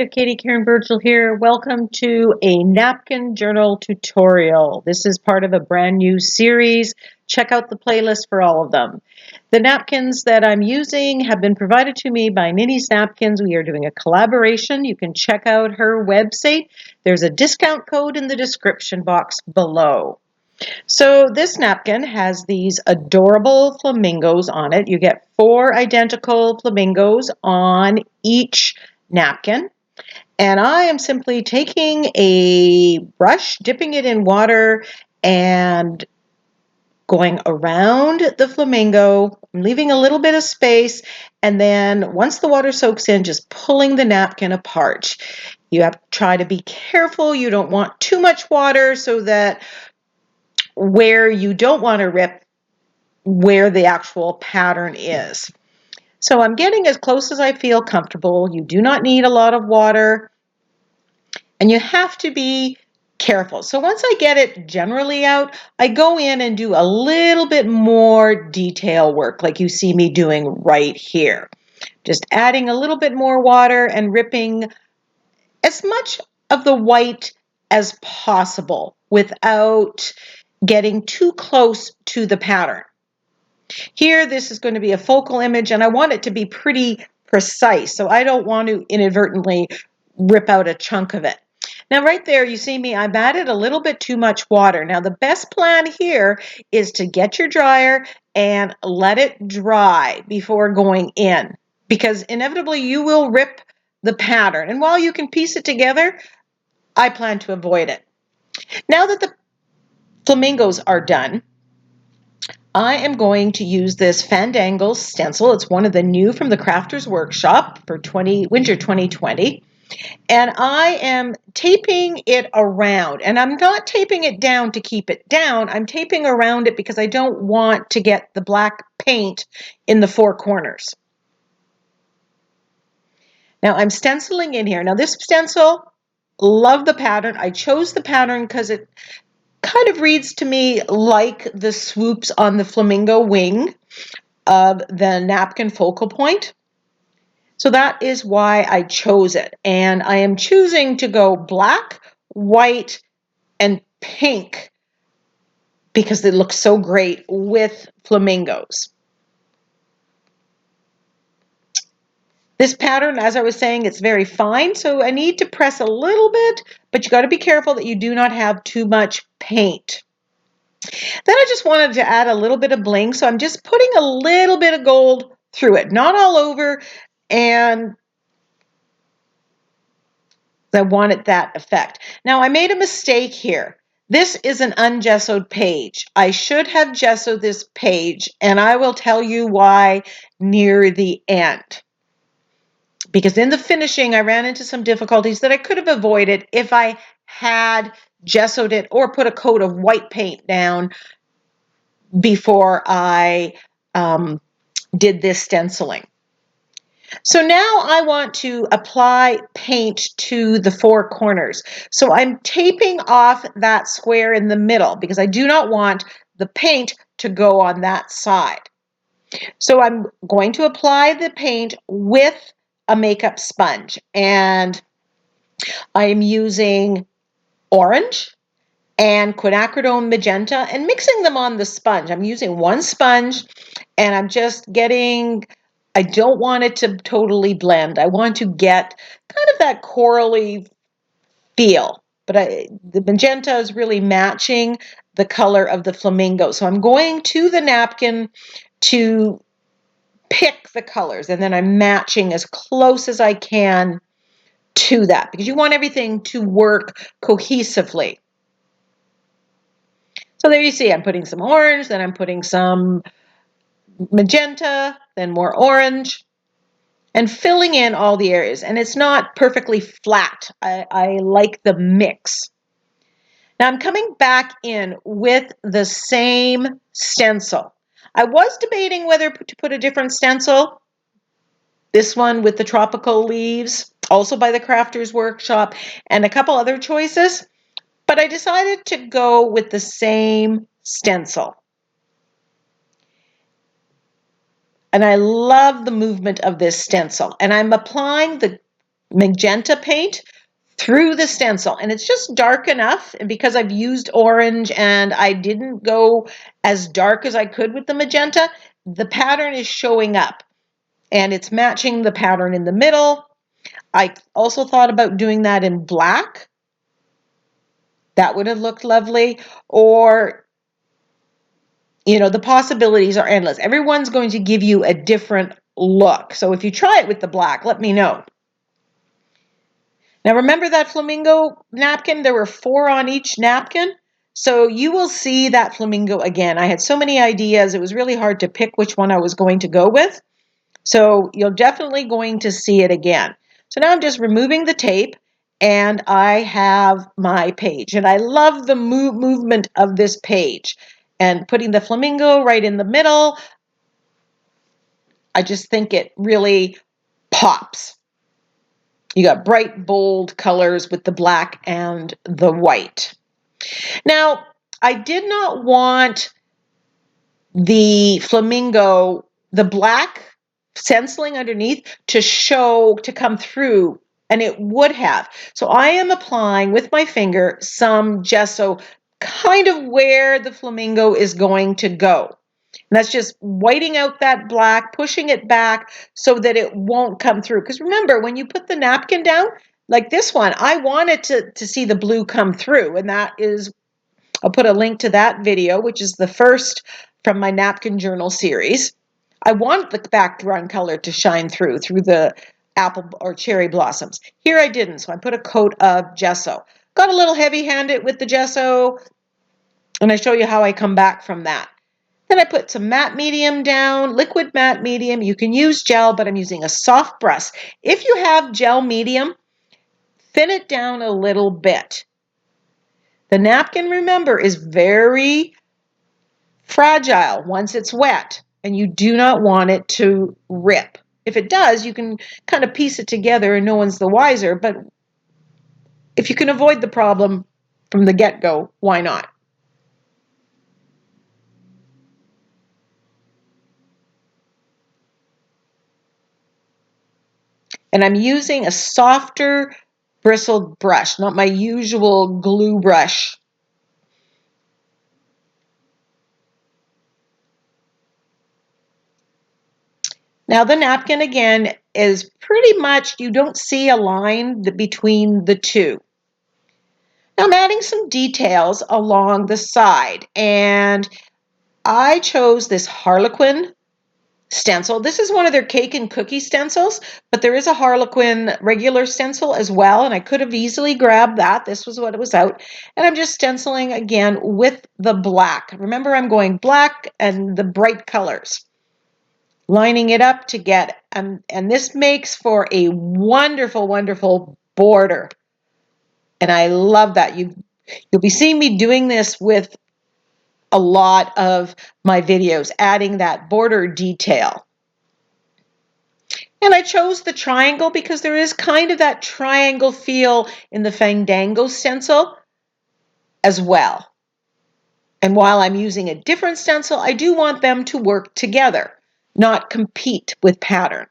Katie Karen Burchill here. Welcome to a napkin journal tutorial. This is part of a brand new series. Check out the playlist for all of them. The napkins that I'm using have been provided to me by Ninny's Napkins. We are doing a collaboration. You can check out her website. There's a discount code in the description box below. So this napkin has these adorable flamingos on it. You get 4 identical flamingos on each napkin. And I am simply taking a brush, dipping it in water, and going around the flamingo, leaving a little bit of space, and then once the water soaks in, just pulling the napkin apart. You have to try to be careful. You don't want too much water so that where you don't want to rip, where the actual pattern is. So I'm getting as close as I feel comfortable. You do not need a lot of water. And you have to be careful. So once I get it generally out, I go in and do a little bit more detail work like you see me doing right here. Just adding a little bit more water and ripping as much of the white as possible without getting too close to the pattern. Here, this is going to be a focal image, and I want it to be pretty precise, so I don't want to inadvertently rip out a chunk of it. Now, right there, you see me, I've added a little bit too much water. Now, the best plan here is to get your dryer and let it dry before going in, because inevitably you will rip the pattern. And while you can piece it together, I plan to avoid it. Now that the flamingos are done, I am going to use this Fandangle stencil. It's one of the new from the Crafters Workshop for winter 2020. And I am taping it around. And I'm not taping it down to keep it down. I'm taping around it because I don't want to get the black paint in the 4 corners. Now I'm stenciling in here. Now this stencil, love the pattern. I chose the pattern because it kind of reads to me like the swoops on the flamingo wing of the napkin focal point. So that is why I chose it. And I am choosing to go black, white, and pink because they look so great with flamingos. This pattern, as I was saying, it's very fine, so I need to press a little bit, but you got to be careful that you do not have too much paint. Then I just wanted to add a little bit of bling, so I'm just putting a little bit of gold through it, not all over, and I wanted that effect. Now I made a mistake here. This is an ungessoed page. I should have gessoed this page, and I will tell you why near the end. Because in the finishing, I ran into some difficulties that I could have avoided if I had gessoed it or put a coat of white paint down before I did this stenciling. So now I want to apply paint to the 4 corners. So I'm taping off that square in the middle because I do not want the paint to go on that side. So I'm going to apply the paint with a makeup sponge, and I'm using orange and quinacridone magenta and mixing them on the sponge. I'm using 1 sponge, and I'm just getting, I don't want it to totally blend. I want to get kind of that corally feel, but the magenta is really matching the color of the flamingo. So I'm going to the napkin to pick the colors, and then I'm matching as close as I can to that because you want everything to work cohesively. So there you see, I'm putting some orange, then I'm putting some magenta, then more orange, and filling in all the areas. And it's not perfectly flat. I like the mix. Now I'm coming back in with the same stencil. I was debating whether to put a different stencil. This one with the tropical leaves, also by the Crafters Workshop, and a couple other choices. But I decided to go with the same stencil. And I love the movement of this stencil. And I'm applying the magenta paint through the stencil, and it's just dark enough. And because I've used orange and I didn't go as dark as I could with the magenta, the pattern is showing up and it's matching the pattern in the middle. I also thought about doing that in black. That would have looked lovely. Or, the possibilities are endless. Everyone's going to give you a different look. So if you try it with the black, let me know. Now remember that flamingo napkin? There were 4 on each napkin. So you will see that flamingo again. I had so many ideas. It was really hard to pick which one I was going to go with. So you're definitely going to see it again. So now I'm just removing the tape and I have my page. And I love the movement of this page. And putting the flamingo right in the middle, I just think it really pops. You got bright, bold colors with the black and the white. Now, I did not want the flamingo, the black stenciling underneath to come through, and it would have. So I am applying with my finger some gesso kind of where the flamingo is going to go. And that's just whiting out that black, pushing it back so that it won't come through. Because remember, when you put the napkin down, like this one, I wanted to see the blue come through. And that is, I'll put a link to that video, which is the first from my napkin journal series. I want the background color to shine through the apple or cherry blossoms. Here I didn't, so I put a coat of gesso. Got a little heavy-handed with the gesso, and I show you how I come back from that. Then I put some matte medium down, liquid matte medium. You can use gel, but I'm using a soft brush. If you have gel medium, thin it down a little bit. The napkin, remember, is very fragile once it's wet, and you do not want it to rip. If it does, you can kind of piece it together and no one's the wiser, but if you can avoid the problem from the get-go, why not? And I'm using a softer bristled brush, not my usual glue brush. Now the napkin again is pretty much, you don't see a line between the two. Now I'm adding some details along the side, and I chose this Harlequin stencil. This is one of their cake and cookie stencils, but there is a Harlequin regular stencil as well, and I could have easily grabbed that. This was what it was out. And I'm just stenciling again with the black. Remember, I'm going black and the bright colors, lining it up to get, and this makes for a wonderful, wonderful border. And I love that. You'll be seeing me doing this with a lot of my videos, adding that border detail. And I chose the triangle because there is kind of that triangle feel in the Fandango stencil as well. And while I'm using a different stencil, I do want them to work together, not compete with pattern.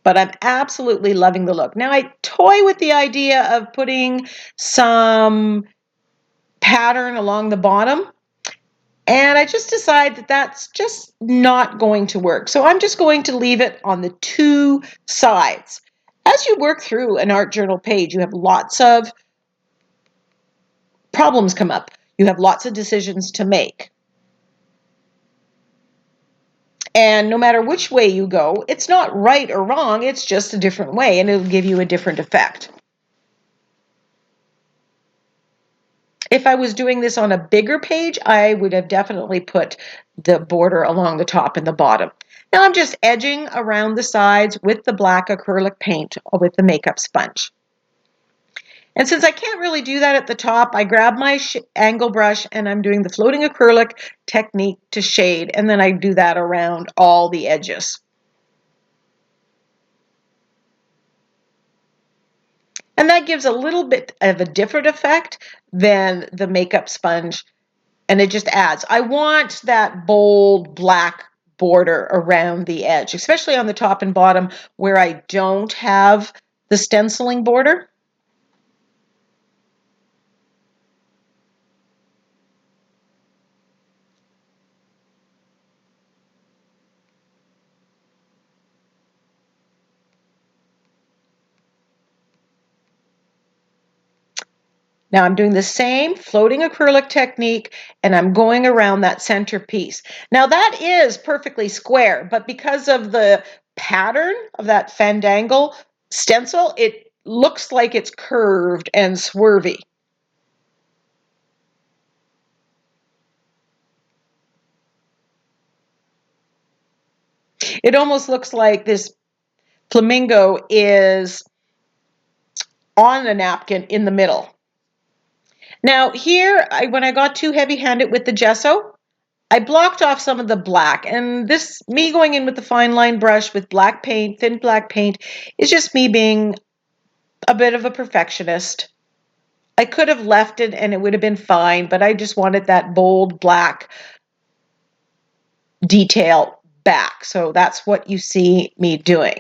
But I'm absolutely loving the look. Now I toy with the idea of putting some pattern along the bottom, and I just decide that that's just not going to work. So I'm just going to leave it on the 2 sides. As you work through an art journal page, you have lots of problems come up. You have lots of decisions to make. And no matter which way you go, it's not right or wrong, it's just a different way, and it'll give you a different effect. If I was doing this on a bigger page, I would have definitely put the border along the top and the bottom. Now I'm just edging around the sides with the black acrylic paint or with the makeup sponge. And since I can't really do that at the top, I grab my angle brush and I'm doing the floating acrylic technique to shade, and then I do that around all the edges. And that gives a little bit of a different effect than the makeup sponge and it just adds. I want that bold black border around the edge, especially on the top and bottom where I don't have the stenciling border. Now I'm doing the same floating acrylic technique, and I'm going around that center piece. Now that is perfectly square, but because of the pattern of that Fandangle stencil, it looks like it's curved and swervy. It almost looks like this flamingo is on a napkin in the middle. Now here, when I got too heavy-handed with the gesso, I blocked off some of the black, and this, me going in with the fine line brush with black paint, thin black paint, is just me being a bit of a perfectionist. I could have left it and it would have been fine, but I just wanted that bold black detail back. So that's what you see me doing.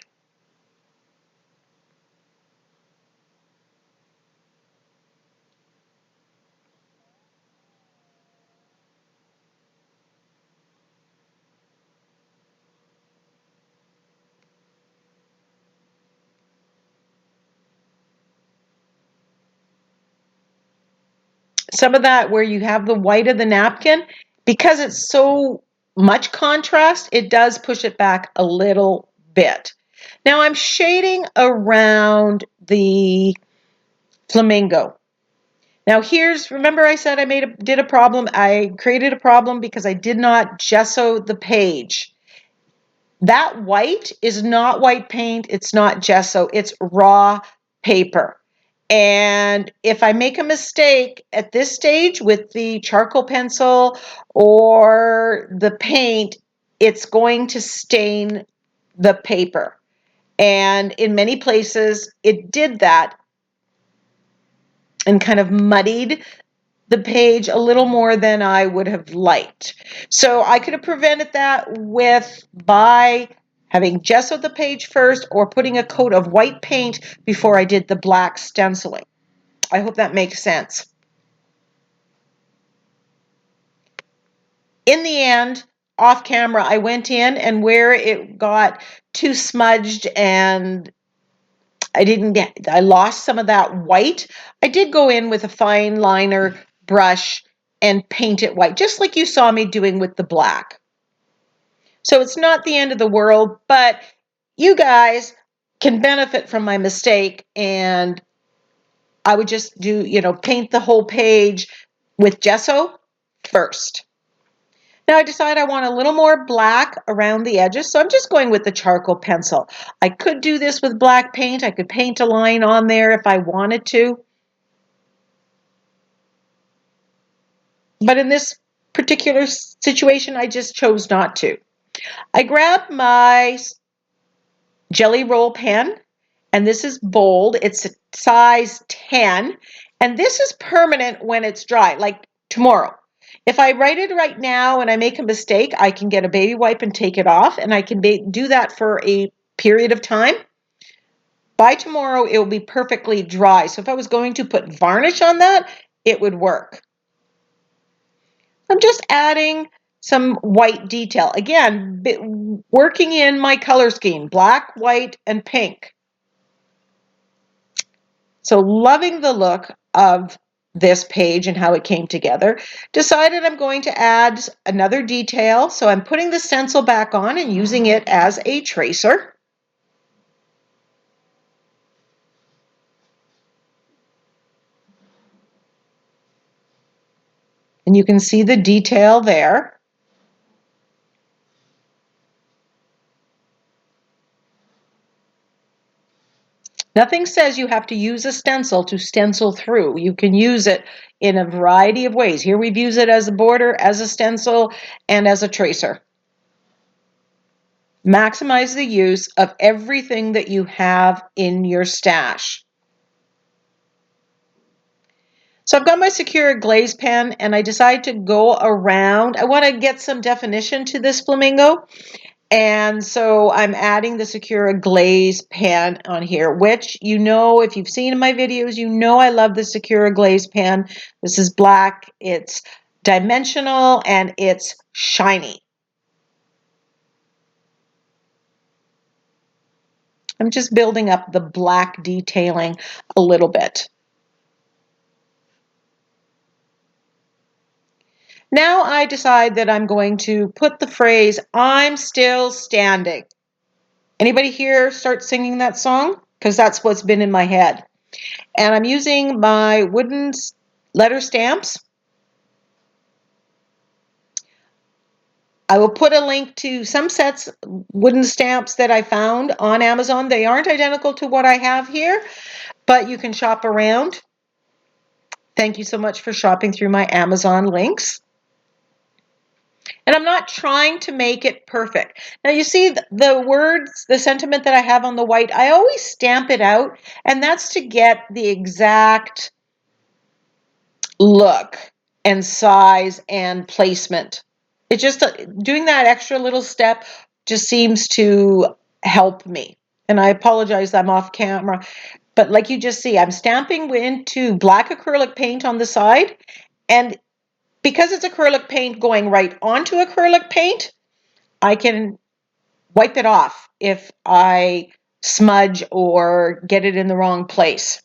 Some of that where you have the white of the napkin, because it's so much contrast, it does push it back a little bit. Now I'm shading around the flamingo. Now here's, remember I said did a problem. I created a problem because I did not gesso the page. That white is not white paint. It's not gesso. It's raw paper. And if I make a mistake at this stage with the charcoal pencil or the paint, it's going to stain the paper. And in many places, it did that and kind of muddied the page a little more than I would have liked. So I could have prevented that by having gessoed the page first or putting a coat of white paint before I did the black stenciling. I hope that makes sense. In the end, off camera, I went in, and where it got too smudged and I lost some of that white, I did go in with a fine liner brush and paint it white, just like you saw me doing with the black. So it's not the end of the world, but you guys can benefit from my mistake, and I would just do, paint the whole page with gesso first. Now I decide I want a little more black around the edges, so I'm just going with the charcoal pencil. I could do this with black paint. I could paint a line on there if I wanted to. But in this particular situation, I just chose not to. I grabbed my Jelly Roll pen, and this is bold. It's a size 10, and this is permanent when it's dry, like tomorrow. If I write it right now and I make a mistake, I can get a baby wipe and take it off, and I can do that for a period of time. By tomorrow, it will be perfectly dry. So if I was going to put varnish on that, it would work. I'm just adding some white detail. Again, working in my color scheme, black, white, and pink. So loving the look of this page and how it came together. Decided I'm going to add another detail. So I'm putting the stencil back on and using it as a tracer. And you can see the detail there. Nothing says you have to use a stencil to stencil through. You can use it in a variety of ways. Here we've used it as a border, as a stencil, and as a tracer. Maximize the use of everything that you have in your stash. So I've got my Secure Glaze pen and I decide to go around. I want to get some definition to this flamingo. And so I'm adding the Secure Glaze pen on here, which, you know, if you've seen in my videos, you know I love the Secure Glaze pen. This is black, it's dimensional, and it's shiny. I'm just building up the black detailing a little bit. Now I decide that I'm going to put the phrase, "I'm still standing." Anybody here start singing that song? Because that's what's been in my head. And I'm using my wooden letter stamps. I will put a link to some sets, wooden stamps that I found on Amazon. They aren't identical to what I have here, but you can shop around. Thank you so much for shopping through my Amazon links. And I'm not trying to make it perfect. Now you see the words, the sentiment that I have on the white, I always stamp it out, and that's to get the exact look and size and placement. It just, doing that extra little step just seems to help me. And I apologize, I'm off camera. But like you just see, I'm stamping into black acrylic paint on the side, and because it's acrylic paint going right onto acrylic paint, I can wipe it off if I smudge or get it in the wrong place.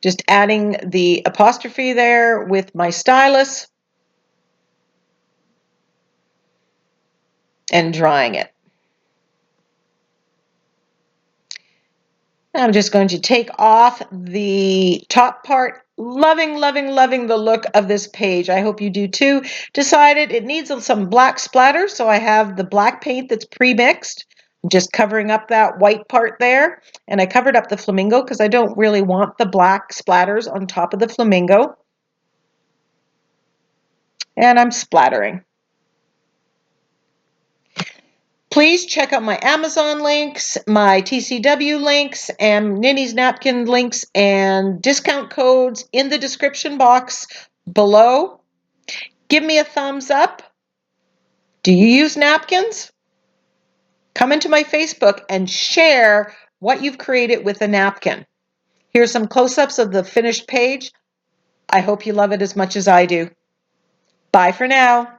Just adding the apostrophe there with my stylus and drying it. I'm just going to take off the top part. Loving, loving, loving the look of this page. I hope you do too. Decided it needs some black splatter, so I have the black paint that's pre-mixed. I'm just covering up that white part there. And I covered up the flamingo because I don't really want the black splatters on top of the flamingo. And I'm splattering. Please check out my Amazon links, my TCW links, and Ninny's Napkin links and discount codes in the description box below. Give me a thumbs up. Do you use napkins? Come into my Facebook and share what you've created with a napkin. Here's some close-ups of the finished page. I hope you love it as much as I do. Bye for now.